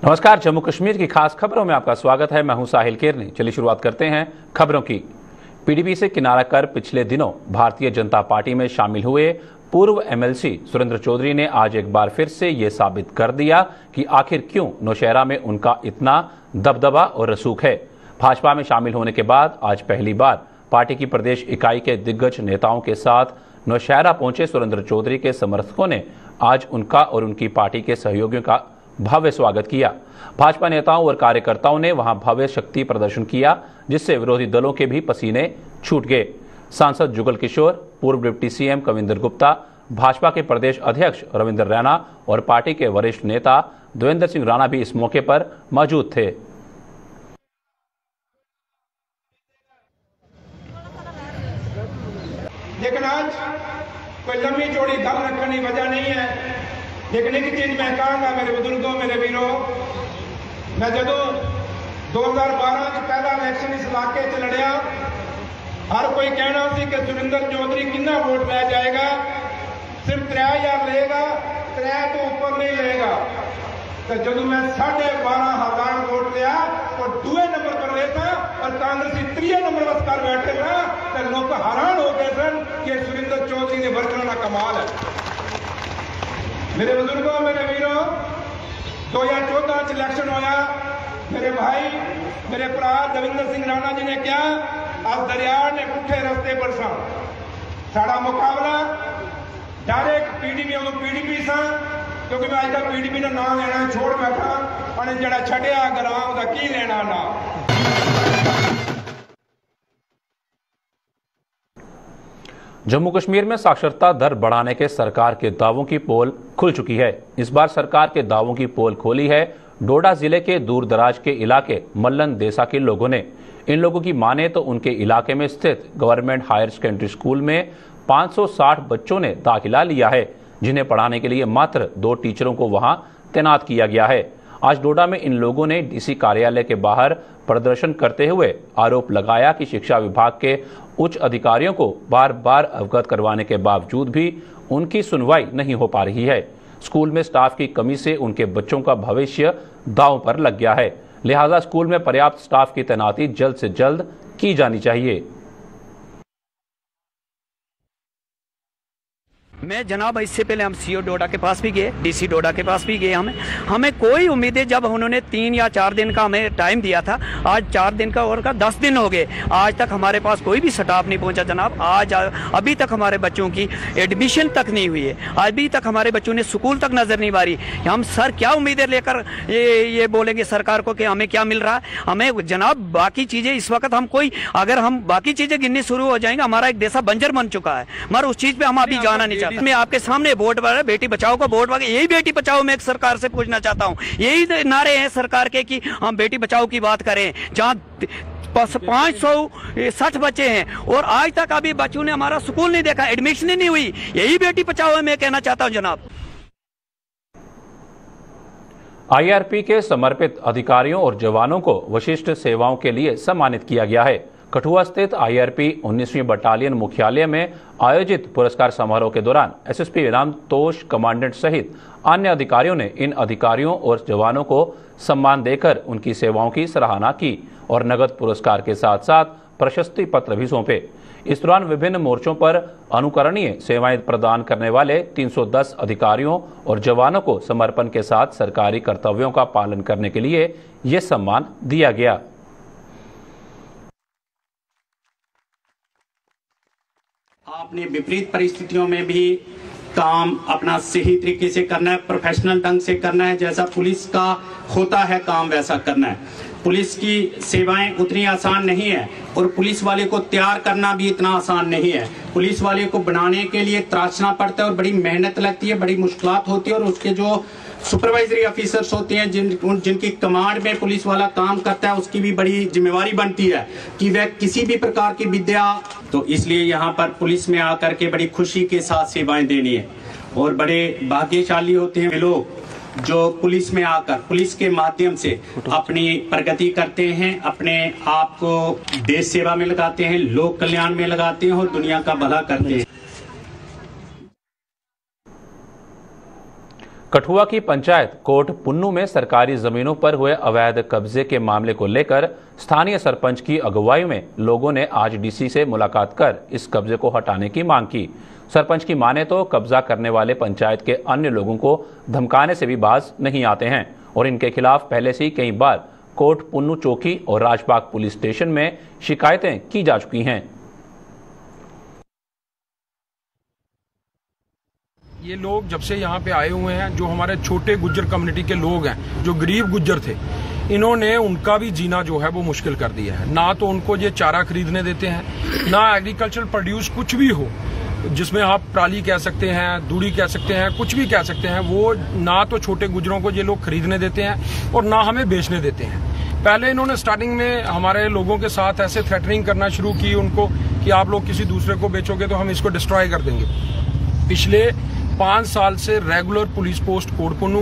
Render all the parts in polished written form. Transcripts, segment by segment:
नमस्कार, जम्मू कश्मीर की खास खबरों में आपका स्वागत है। मैं हूं साहिल केरनी। चलिए शुरुआत करते हैं खबरों की। पीडीपी से किनारा कर पिछले दिनों भारतीय जनता पार्टी में शामिल हुए पूर्व एमएलसी सुरेंद्र चौधरी ने आज एक बार फिर से ये साबित कर दिया कि आखिर क्यों नौशहरा में उनका इतना दबदबा और रसूख है। भाजपा में शामिल होने के बाद आज पहली बार पार्टी की प्रदेश इकाई के दिग्गज नेताओं के साथ नौशहरा पहुंचे सुरेंद्र चौधरी के समर्थकों ने आज उनका और उनकी पार्टी के सहयोगियों का भव्य स्वागत किया। भाजपा नेताओं और कार्यकर्ताओं ने वहां भव्य शक्ति प्रदर्शन किया, जिससे विरोधी दलों के भी पसीने छूट गए। सांसद जुगल किशोर, पूर्व डिप्टी सीएम कविंदर गुप्ता, भाजपा के प्रदेश अध्यक्ष रविंद्र रैना और पार्टी के वरिष्ठ नेता देवेंद्र सिंह राणा भी इस मौके पर मौजूद थे। लेकिन आज कोई लंबी चौड़ी दम रखने की वजह नहीं है। लेकिन एक चीज मैं कहूंगा मेरे बुजुर्गों, मेरे वीरों, मैं जो 2012 च पहला इलेक्शन इस इलाके च लड़िया, हर कोई कहना सी कि सुरेंद्र चौधरी कितना वोट लै जाएगा, सिर्फ 3000 लेगा, 3 तो ऊपर नहीं लेगा। तो जो मैं 12,500 वोट लिया और दूसरे नंबर पर रहता और कांग्रेसी 3 नंबर बस कर बैठे ना, तो लोग हैरान हो गए सन कि सुरेंद्र चौधरी ने वर्करों का कमाल है। मेरे बुजुर्गों, मेरे वीरों, 2014 च इलेक्शन होया, मेरे भाई, मेरे भरा देवेंद्र सिंह राणा जी ने क्या आज दरिया ने पुठे रस्ते पर सा साड़ा मुकाबला डायरेक्ट पीडीपी सा, क्योंकि मैं अज तक पीडीपी का नाम लेना छोड़ बैठा और जरा छड़िया ग्राम का की लेना ना। जम्मू कश्मीर में साक्षरता दर बढ़ाने के सरकार के दावों की पोल खुल चुकी है। इस बार सरकार के दावों की पोल खोली है डोडा जिले के दूर दराज के इलाके मल्लन देसा के लोगों ने। इन लोगों की माने तो उनके इलाके में स्थित गवर्नमेंट हायर सेकेंडरी स्कूल में 560 बच्चों ने दाखिला लिया है, जिन्हें पढ़ाने के लिए मात्र 2 टीचरों को वहां तैनात किया गया है। आज डोडा में इन लोगों ने डीसी कार्यालय के बाहर प्रदर्शन करते हुए आरोप लगाया कि शिक्षा विभाग के उच्च अधिकारियों को बार बार अवगत करवाने के बावजूद भी उनकी सुनवाई नहीं हो पा रही है। स्कूल में स्टाफ की कमी से उनके बच्चों का भविष्य दांव पर लग गया है, लिहाजा स्कूल में पर्याप्त स्टाफ की तैनाती जल्द से जल्द की जानी चाहिए। मैं जनाब इससे पहले हम सीओ डोडा के पास भी गए, डीसी डोडा के पास भी गए। हमें कोई उम्मीदें, जब उन्होंने 3 या 4 दिन का हमें टाइम दिया था, आज 4 दिन का और का 10 दिन हो गए, आज तक हमारे पास कोई भी स्टाफ नहीं पहुंचा जनाब। आज अभी तक हमारे बच्चों की एडमिशन तक नहीं हुई है, अभी तक हमारे बच्चों ने स्कूल तक नजर नहीं मारी। हम सर क्या उम्मीदें लेकर ये बोलेंगे सरकार को कि हमें क्या मिल रहा है? हमें जनाब बाकी चीजें इस वक्त अगर हम बाकी चीजें गिननी शुरू हो जाएंगे, हमारा एक देश बंजर बन चुका है, मगर उस चीज पे हम अभी जाना नहीं चाहते। मैं आपके सामने बोर्ड पर बेटी बचाओ का बोर्ड, यही बेटी बचाओ मैं एक सरकार से पूछना चाहता हूं। यही नारे हैं सरकार के कि हम बेटी बचाओ की बात करें, जहां 560 बच्चे हैं और आज तक अभी बच्चों ने हमारा स्कूल नहीं देखा, एडमिशन ही नहीं हुई। यही बेटी बचाओ है मैं कहना चाहता हूं जनाब। आईआरपी के समर्पित अधिकारियों और जवानों को विशिष्ट सेवाओं के लिए सम्मानित किया गया है। कठुआ स्थित आईआरपी 19वीं बटालियन मुख्यालय में आयोजित पुरस्कार समारोह के दौरान एसएसपी रामतोष कमांडेंट सहित अन्य अधिकारियों ने इन अधिकारियों और जवानों को सम्मान देकर उनकी सेवाओं की सराहना की और नगद पुरस्कार के साथ साथ प्रशस्ति पत्र भी सौंपे। इस दौरान विभिन्न मोर्चों पर अनुकरणीय सेवाएं प्रदान करने वाले 310 अधिकारियों और जवानों को समर्पण के साथ सरकारी कर्तव्यों का पालन करने के लिए यह सम्मान दिया गया। आपने विपरीत परिस्थितियों में भी काम अपना सही तरीके से करना है, प्रोफेशनल ढंग से करना है, जैसा पुलिस का होता है काम वैसा करना है। पुलिस की सेवाएं उतनी आसान नहीं है और पुलिस वाले को तैयार करना भी इतना आसान नहीं है। पुलिस वाले को बनाने के लिए तराशना पड़ता है और बड़ी मेहनत लगती है, बड़ी मुश्किलात होती है और उसके जो सुपरवाइजरी ऑफिसर्स होते हैं जिनकी कमांड में पुलिस वाला काम करता है, उसकी भी बड़ी जिम्मेवारी बनती है कि वह किसी भी प्रकार की विद्या, तो इसलिए यहाँ पर पुलिस में आकर के बड़ी खुशी के साथ सेवाएं देनी है और बड़े भाग्यशाली होते हैं लोग जो पुलिस में आकर पुलिस के माध्यम से अपनी प्रगति करते हैं, अपने आप को देश सेवा में लगाते हैं, लोक कल्याण में लगाते हैं और दुनिया का भला करते हैं। कठुआ की पंचायत कोट पुन्नू में सरकारी जमीनों पर हुए अवैध कब्जे के मामले को लेकर स्थानीय सरपंच की अगुवाई में लोगों ने आज डीसी से मुलाकात कर इस कब्जे को हटाने की मांग की। सरपंच की माने तो कब्जा करने वाले पंचायत के अन्य लोगों को धमकाने से भी बाज नहीं आते हैं और इनके खिलाफ पहले से ही कई बार कोट पुन्नू चौकी और राजबाग पुलिस स्टेशन में शिकायतें की जा चुकी हैं। ये लोग जब से यहाँ पे आए हुए हैं, जो हमारे छोटे गुज्जर कम्युनिटी के लोग हैं, जो गरीब गुज्जर थे, इन्होंने उनका भी जीना जो है वो मुश्किल कर दिया है। ना तो उनको ये चारा खरीदने देते हैं, ना एग्रीकल्चर प्रोड्यूस कुछ भी हो जिसमें आप पराली कह सकते हैं, दूड़ी कह सकते हैं, कुछ भी कह सकते हैं, वो ना तो छोटे गुज्जरों को ये लोग खरीदने देते हैं और ना हमें बेचने देते हैं। पहले इन्होंने स्टार्टिंग में हमारे लोगों के साथ ऐसे थ्रेटनिंग करना शुरू की उनको कि आप लोग किसी दूसरे को बेचोगे तो हम इसको डिस्ट्रॉय कर देंगे। पिछले 5 साल से रेगुलर पुलिस पोस्ट कोट पुन्नू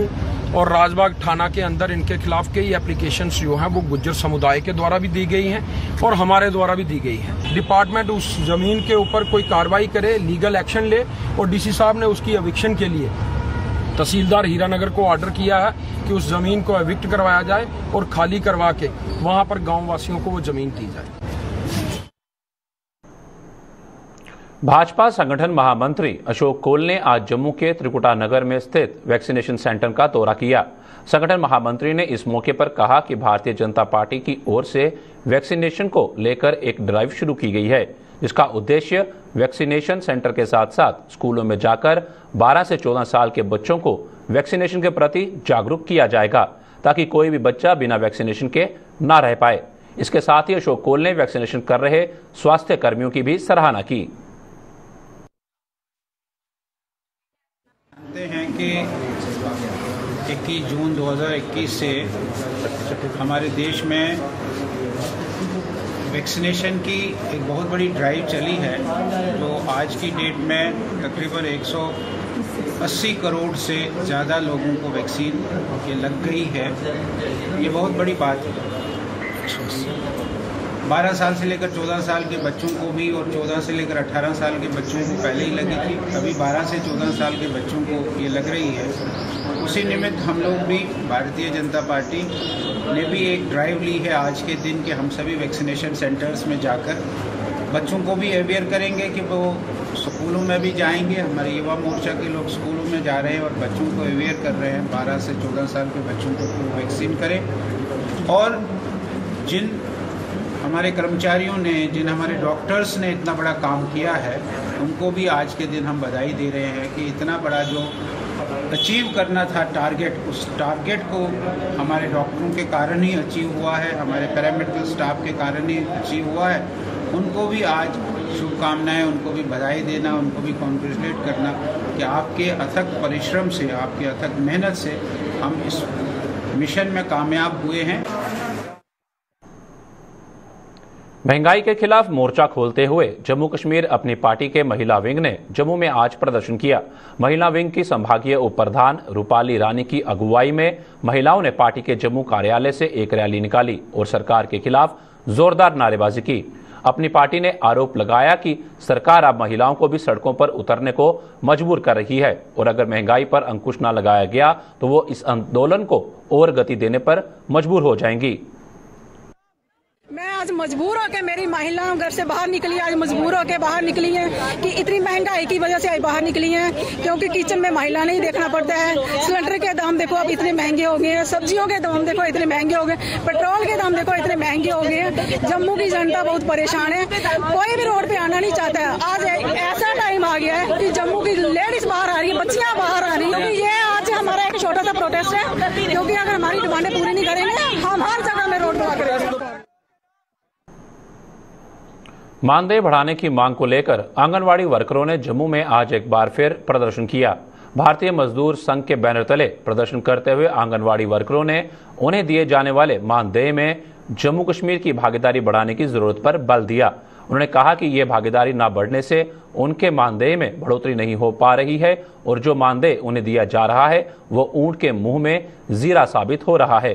और राजबाग थाना के अंदर इनके खिलाफ कई एप्लीकेशंस जो हैं वो गुज्जर समुदाय के द्वारा भी दी गई हैं और हमारे द्वारा भी दी गई हैं। डिपार्टमेंट उस जमीन के ऊपर कोई कार्रवाई करे, लीगल एक्शन ले और डीसी साहब ने उसकी एविक्शन के लिए तहसीलदार हीरानगर को ऑर्डर किया है कि उस जमीन को एविक्ट करवाया जाए और खाली करवा के वहां पर गाँव वासियों को वो जमीन दी जाए। भाजपा संगठन महामंत्री अशोक कोल ने आज जम्मू के त्रिकुटा नगर में स्थित वैक्सीनेशन सेंटर का दौरा किया। संगठन महामंत्री ने इस मौके पर कहा कि भारतीय जनता पार्टी की ओर से वैक्सीनेशन को लेकर एक ड्राइव शुरू की गई है, जिसका उद्देश्य वैक्सीनेशन सेंटर के साथ साथ स्कूलों में जाकर 12 से 14 साल के बच्चों को वैक्सीनेशन के प्रति जागरूक किया जाएगा, ताकि कोई भी बच्चा बिना वैक्सीनेशन के न रह पाए। इसके साथ ही अशोक कोल ने वैक्सीनेशन कर रहे स्वास्थ्य कर्मियों की भी सराहना की। हैं कि 21 जून 2021 से हमारे देश में वैक्सीनेशन की एक बहुत बड़ी ड्राइव चली है, जो आज की डेट में तकरीबन 180 करोड़ से ज़्यादा लोगों को वैक्सीन ये लग गई है। ये बहुत बड़ी बात है। 12 साल से लेकर 14 साल के बच्चों को भी और 14 से लेकर 18 साल के बच्चों को पहले ही लगी थी, अभी 12 से 14 साल के बच्चों को ये लग रही है। उसी निमित्त हम लोग भी भारतीय जनता पार्टी ने भी एक ड्राइव ली है आज के दिन कि हम सभी वैक्सीनेशन सेंटर्स में जाकर बच्चों को भी अवेयर करेंगे कि वो स्कूलों में भी जाएंगे। हमारे युवा मोर्चा के लोग स्कूलों में जा रहे हैं और बच्चों को अवेयर कर रहे हैं 12 से 14 साल के बच्चों को वैक्सीन करें। और जिन हमारे कर्मचारियों ने, जिन हमारे डॉक्टर्स ने इतना बड़ा काम किया है, उनको भी आज के दिन हम बधाई दे रहे हैं कि इतना बड़ा जो अचीव करना था टारगेट, उस टारगेट को हमारे डॉक्टरों के कारण ही अचीव हुआ है, हमारे पैरामेडिकल स्टाफ के कारण ही अचीव हुआ है। उनको भी आज शुभकामनाएं, उनको भी बधाई देना, उनको भी कॉन्ग्रेचुलेट करना कि आपके अथक परिश्रम से, आपके अथक मेहनत से हम इस मिशन में कामयाब हुए हैं। महंगाई के खिलाफ मोर्चा खोलते हुए जम्मू कश्मीर अपनी पार्टी के महिला विंग ने जम्मू में आज प्रदर्शन किया। महिला विंग की संभागीय उप प्रधान रूपाली रानी की अगुवाई में महिलाओं ने पार्टी के जम्मू कार्यालय से एक रैली निकाली और सरकार के खिलाफ जोरदार नारेबाजी की। अपनी पार्टी ने आरोप लगाया कि सरकार अब महिलाओं को भी सड़कों पर उतरने को मजबूर कर रही है और अगर महंगाई पर अंकुश न लगाया गया तो वो इस आंदोलन को और गति देने पर मजबूर हो जाएंगी। मैं आज मजबूर होकर, मेरी महिलाओं घर से बाहर निकली, आज मजबूर होकर बाहर निकली हैं कि इतनी महंगाई की वजह से आज बाहर निकली हैं, क्योंकि किचन में महिला नहीं देखना पड़ता है। सिलेंडर के दाम देखो अब इतने महंगे हो गए हैं, सब्जियों के दाम देखो इतने महंगे हो गए, पेट्रोल के दाम देखो इतने महंगे हो गए हैं। जम्मू की जनता बहुत परेशान है, कोई भी रोड पे आना नहीं चाहता है। आज ऐसा टाइम आ गया है कि जम्मू की लेडीज बाहर आ रही है, बच्चियां बाहर आ रही है। ये आज हमारा एक छोटा सा प्रोटेस्ट है, क्योंकि अगर हमारी डिमांडें पूरी नहीं करेंगे हम हर जगह में रोड ब्लॉक करेंगे। मानदेय बढ़ाने की मांग को लेकर आंगनवाड़ी वर्करों ने जम्मू में आज एक बार फिर प्रदर्शन किया। भारतीय मजदूर संघ के बैनर तले प्रदर्शन करते हुए आंगनवाड़ी वर्करों ने उन्हें दिए जाने वाले मानदेय में जम्मू कश्मीर की भागीदारी बढ़ाने की जरूरत पर बल दिया। उन्होंने कहा कि ये भागीदारी न बढ़ने से उनके मानदेय में बढ़ोतरी नहीं हो पा रही है और जो मानदेय उन्हें दिया जा रहा है वो ऊंट के मुंह में जीरा साबित हो रहा है।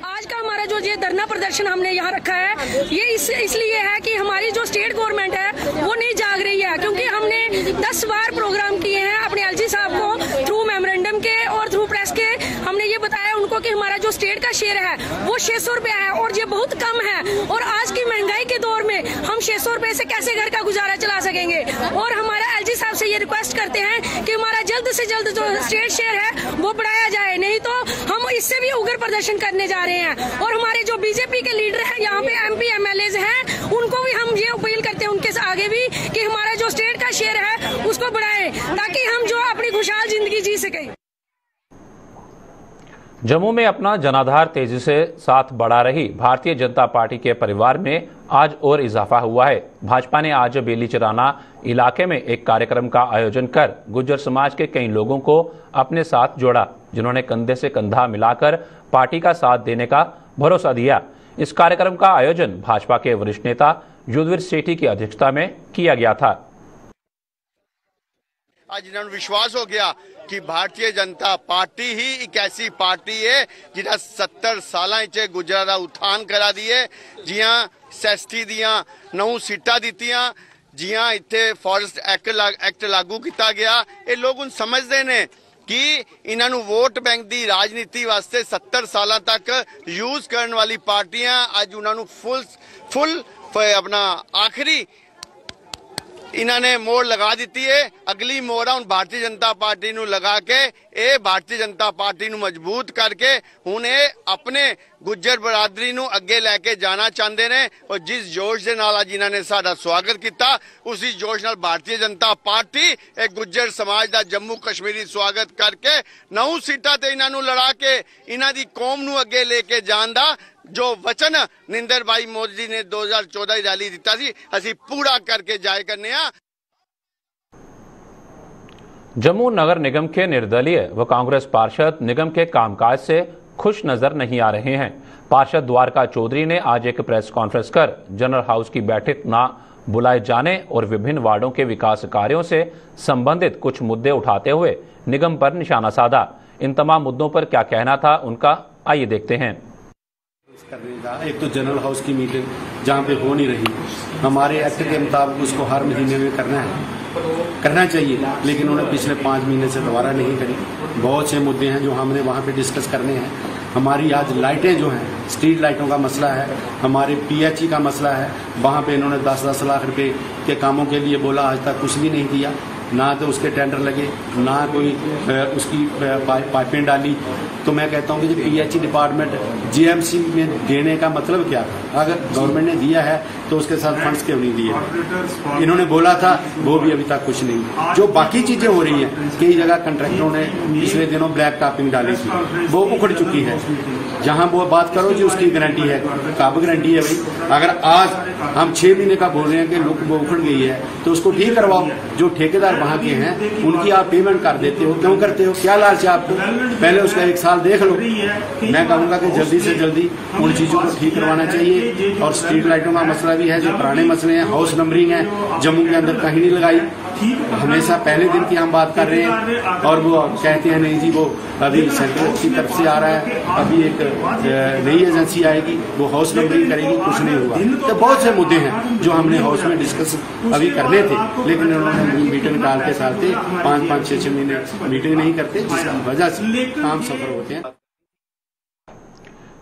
आज का हमारा जो ये धरना प्रदर्शन हमने यहाँ रखा है, ये इसलिए है कि हमारी जो स्टेट गवर्नमेंट है वो नहीं जाग रही है, क्योंकि हमने 10 बार प्रोग्राम किए हैं अपने एलजी साहब को थ्रू मेमोरेंडम के और थ्रू प्रेस के। हमने ये बताया उनको कि हमारा जो स्टेट का शेयर है वो 600 रुपया है और ये बहुत कम है, और आज की महंगाई के दौर में हम 600 रुपए से कैसे घर का गुजारा चला सकेंगे। और हमारा एलजी साहब से ये रिक्वेस्ट करते हैं कि हमारा जल्द से जल्द जो स्टेट शेयर है वो बढ़ाया जाए, नहीं तो हम इससे भी उग्र प्रदर्शन करने जा रहे हैं। और हमारे जो बीजेपी के लीडर हैं यहाँ पे MP MLAs हैं, उनको भी हम ये अपील करते हैं उनके आगे भी कि हमारा जो स्टेट का शेयर है उसको बढ़ाएं ताकि हम जो अपनी खुशहाल जिंदगी जी सकें। जम्मू में अपना जनाधार तेजी से साथ बढ़ा रही भारतीय जनता पार्टी के परिवार में आज और इजाफा हुआ है। भाजपा ने आज बेलीचराना इलाके में एक कार्यक्रम का आयोजन कर गुज्जर समाज के कई लोगों को अपने साथ जोड़ा, जिन्होंने कंधे से कंधा मिलाकर पार्टी का साथ देने का भरोसा दिया। इस कार्यक्रम का आयोजन भाजपा के वरिष्ठ नेता युद्धवीर सेठी की अध्यक्षता में किया गया था। आज इन्होंने विश्वास हो गया कि भारतीय जनता पार्टी ही एक ऐसी पार्टी है जिन्हें 70 साल गुजरात का उत्थान करा दिए, जियां SST दियां 9 सीटां दित्तियां, जियां इत्थे फॉरेस्ट एक्ट लागू किया गया। ये लोग उन समझते ने कि इन्होंने वोट बैंक की राजनीति वास्ते 70 साल तक यूज करने वाली पार्टियां अज उन्होंने फुल अपना आखिरी इन्होंने मोड़ लगा दी है। अगली मोड़ हूँ भारतीय जनता पार्टी नू लगा के ये भारतीय जनता पार्टी नू मजबूत करके हूँ अपने गुज्जर बरादरी नू अगे लैके जाना चाहते ने। और जिस जोश के नाल अज इन्होंने साडा स्वागत किया, उसी जोश नाल भारतीय जनता पार्टी एक गुज्जर समाज का जम्मू कश्मीरी स्वागत करके 9 सीटां ते इन्हों लड़ा के इन्हां दी कौम नू अगे लेके जान दा जो वचन निंदर भाई मोदी ने 2014 की रैली दिता सी, असी पूरा करके जाए करने। जम्मू नगर निगम के निर्दलीय व कांग्रेस पार्षद निगम के कामकाज से खुश नजर नहीं आ रहे हैं। पार्षद द्वारका चौधरी ने आज एक प्रेस कॉन्फ्रेंस कर जनरल हाउस की बैठक न बुलाए जाने और विभिन्न वार्डों के विकास कार्यों से संबंधित कुछ मुद्दे उठाते हुए निगम पर निशाना साधा। इन तमाम मुद्दों पर क्या कहना था उनका, आइए देखते हैं। करने का एक तो जनरल हाउस की मीटिंग जहाँ पे हो नहीं रही, हमारे एक्ट के मुताबिक उसको हर महीने में करना चाहिए, लेकिन उन्होंने पिछले 5 महीने से दोबारा नहीं करी। बहुत से मुद्दे हैं जो हमने वहाँ पे डिस्कस करने हैं। हमारी आज लाइटें जो हैं, स्ट्रीट लाइटों का मसला है, हमारे PHE का मसला है, वहाँ पे इन्होंने 10-10 लाख रुपए के कामों के लिए बोला, आज तक कुछ भी नहीं दिया, ना तो उसके टेंडर लगे, ना कोई उसकी पाइपें डाली। तो मैं कहता हूँ कि PHE डिपार्टमेंट GMC में देने का मतलब क्या था? अगर गवर्नमेंट ने दिया है तो उसके साथ फंड्स क्यों नहीं दिए? इन्होंने बोला था, वो भी अभी तक कुछ नहीं। जो बाकी चीजें हो रही हैं, कई जगह कंट्रैक्टरों ने पिछले दिनों ब्लैक टॉपिंग डाली थी, वो उखड़ चुकी है। जहां वो बात करो जी उसकी गारंटी है, कब गारंटी है भाई? अगर आज हम 6 महीने का बोल रहे हैं कि लोग वो उखड़ गई है तो उसको ठीक करवाओ। जो ठेकेदार वहां के हैं उनकी आप पेमेंट कर देते हो, क्यों करते हो? क्या लालच है आपको? पहले उसका 1 साल देख लो। मैं कहूंगा कि जल्दी से जल्दी उन चीजों को ठीक करवाना चाहिए। और स्ट्रीट लाइटों का मसला भी है, जो पुराने मसले हैं, हाउस नंबरिंग है, जम्मू के अंदर कहीं नहीं लगाई। हमेशा पहले दिन की हम बात कर रहे हैं और वो कहते हैं नहीं जी वो अभी सेंट्रल की तरफ से आ रहा है, अभी एक नई एजेंसी आएगी वो हाउस नंबरिंग करेगी, कुछ नहीं हुआ। तो बहुत से मुद्दे हैं जो हमने हाउस में डिस्कस अभी करने थे, लेकिन उन्होंने मीटिंग डाल के सालते 5-5, 6-6 महीने मीटिंग नहीं करते, जिसकी वजह से काम सफल होते हैं।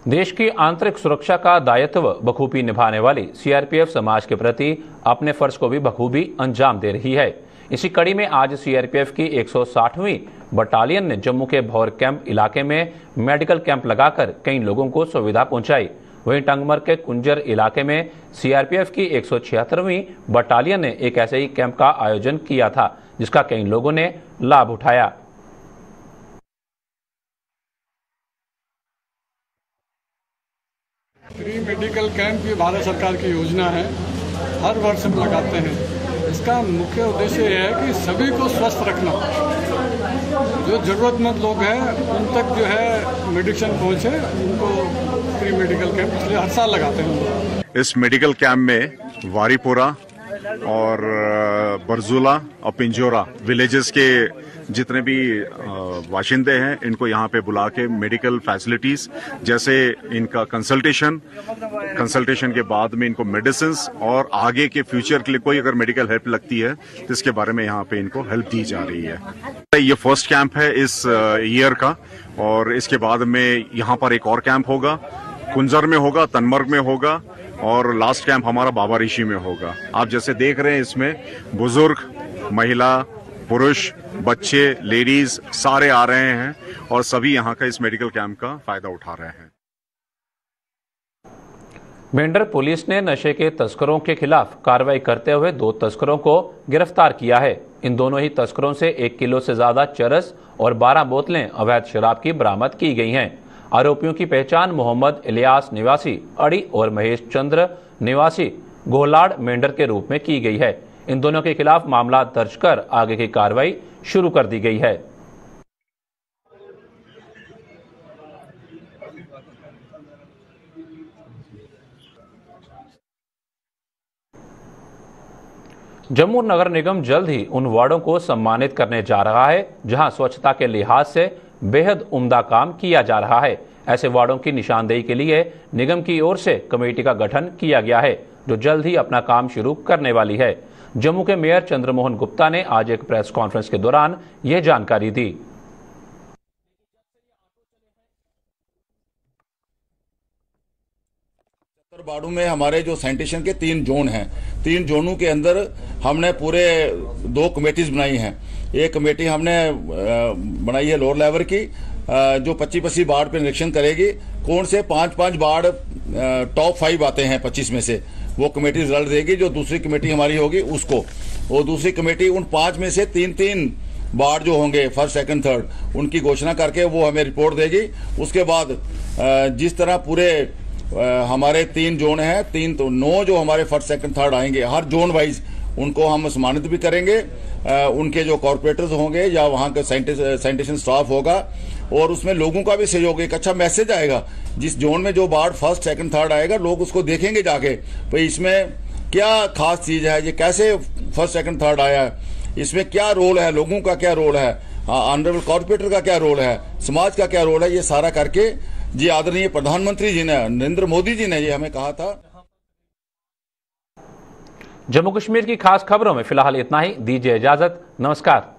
देश की आंतरिक सुरक्षा का दायित्व बखूबी निभाने वाली CRPF समाज के प्रति अपने फर्ज को भी बखूबी अंजाम दे रही है। इसी कड़ी में आज CRPF की 160वीं बटालियन ने जम्मू के भौर कैंप इलाके में मेडिकल कैंप लगाकर कई लोगों को सुविधा पहुंचाई। वहीं टंगमर के कुंजर इलाके में CRPF की 176वीं बटालियन ने एक ऐसे ही कैंप का आयोजन किया था, जिसका कई लोगों ने लाभ उठाया। फ्री मेडिकल कैंप ये भारत सरकार की योजना है, हर वर्ष हम लगाते हैं। इसका मुख्य उद्देश्य है कि सभी को स्वस्थ रखना, जो ज़रूरतमंद लोग हैं उन तक जो है मेडिसिन पहुंचे, उनको फ्री मेडिकल कैंप इसलिए हर साल लगाते हैं। इस मेडिकल कैंप में वारीपोरा, और बरजुला और पिंजोरा विलेजेस के जितने भी बाशिंदे हैं इनको यहाँ पे बुला के मेडिकल फैसिलिटीज जैसे इनका कंसल्टेशन के बाद में इनको मेडिसिन और आगे के फ्यूचर के लिए कोई अगर मेडिकल हेल्प लगती है तो इसके बारे में यहाँ पे इनको हेल्प दी जा रही है। ये फर्स्ट कैंप है इस ईयर का और इसके बाद में यहाँ पर एक और कैंप होगा, कुंजर में होगा, तनमर्ग में होगा और लास्ट कैंप हमारा बाबा ऋषि में होगा। आप जैसे देख रहे हैं इसमें बुजुर्ग, महिला, पुरुष, बच्चे, लेडीज सारे आ रहे हैं और सभी यहाँ का इस मेडिकल कैंप का फायदा उठा रहे हैं। मेंढर पुलिस ने नशे के तस्करों के खिलाफ कार्रवाई करते हुए 2 तस्करों को गिरफ्तार किया है। इन दोनों ही तस्करों से 1 किलो से ज्यादा चरस और 12 बोतलें अवैध शराब की बरामद की गई हैं। आरोपियों की पहचान मोहम्मद इलियास निवासी अड़ी और महेश चंद्र निवासी गोलाड़ मेंढर के रूप में की गई है। इन दोनों के खिलाफ मामला दर्ज कर आगे की कार्रवाई शुरू कर दी गई है। जम्मू नगर निगम जल्द ही उन वार्डों को सम्मानित करने जा रहा है जहां स्वच्छता के लिहाज से बेहद उम्दा काम किया जा रहा है। ऐसे वार्डों की निशानदेही के लिए निगम की ओर से कमेटी का गठन किया गया है जो जल्द ही अपना काम शुरू करने वाली है। जम्मू के मेयर चंद्रमोहन गुप्ता ने आज एक प्रेस कॉन्फ्रेंस के दौरान यह जानकारी दी। वार्डों में हमारे जो सैनिटेशन के 3 जोन हैं, 3 जोनों के अंदर हमने पूरे 2 कमेटीज बनाई हैं। एक कमेटी हमने बनाई है लोअर लेवल की जो 25-25 वार्ड पे निरीक्षण करेगी। कौन से 5-5 वार्ड टॉप 5 आते हैं 25 में से वो कमेटी रिजल्ट देगी। जो दूसरी कमेटी हमारी होगी उसको, वो दूसरी कमेटी उन 5 में से 3-3 वार्ड जो होंगे फर्स्ट, सेकंड, थर्ड उनकी घोषणा करके वो हमें रिपोर्ट देगी। उसके बाद जिस तरह पूरे हमारे 3 जोन हैं, 3 तो 9 जो हमारे फर्स्ट, सेकंड, थर्ड आएंगे हर जोन वाइज उनको हम सम्मानित भी करेंगे। उनके जो कॉर्पोरेटर्स होंगे या वहां का सैनिटेशन स्टाफ होगा और उसमें लोगों का भी सहयोग, एक अच्छा मैसेज आएगा। जिस जोन में जो वार्ड फर्स्ट, सेकंड, थर्ड आएगा लोग उसको देखेंगे जाके भाई इसमें क्या खास चीज है, ये कैसे फर्स्ट, सेकंड, थर्ड आया है, इसमें क्या रोल है, लोगों का क्या रोल है, ऑनरेबल कॉर्पोरेटर का क्या रोल है, समाज का क्या रोल है। ये सारा करके जी आदरणीय प्रधानमंत्री जी ने, नरेंद्र मोदी जी ने ये हमें कहा था। जम्मू कश्मीर की खास खबरों में फिलहाल इतना ही। दीजिए इजाजत। नमस्कार।